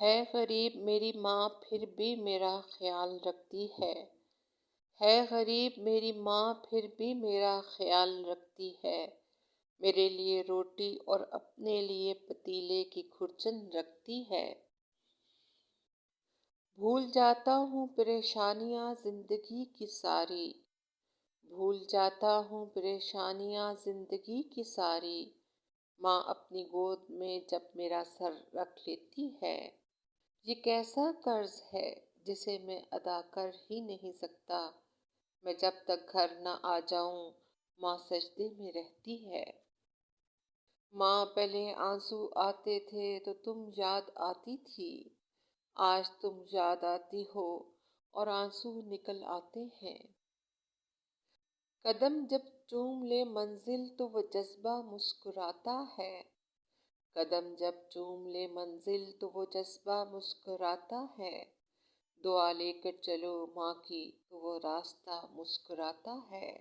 ہے غریب میری ماں پھر بھی میرا خیال رکھتی ہے غریب میری ماں پھر بھی میرا خیال رکھتی ہے، میرے لیے روٹی اور اپنے لیے پتیلے کی کھرچن رکھتی ہے۔ بھول جاتا ہوں پریشانیاں زندگی کی ساری، بھول جاتا ہوں پریشانیاں زندگی کی ساری، ماں اپنی گود میں جب میرا سر رکھ لیتی ہے۔ یہ کیسا قرض ہے جسے میں ادا کر ہی نہیں سکتا، میں جب تک گھر نہ آ جاؤں ماں سجدے میں رہتی ہے۔ ماں پہلے آنسو آتے تھے تو تم یاد آتی تھی، آج تم یاد آتی ہو اور آنسو نکل آتے ہیں۔ قدم جب چوم لے منزل تو وہ جذبہ مسکراتا ہے، قدم جب چوم لے منزل تو وہ جذبہ مسکراتا ہے، دعا لے کر چلو ماں کی تو وہ راستہ مسکراتا ہے۔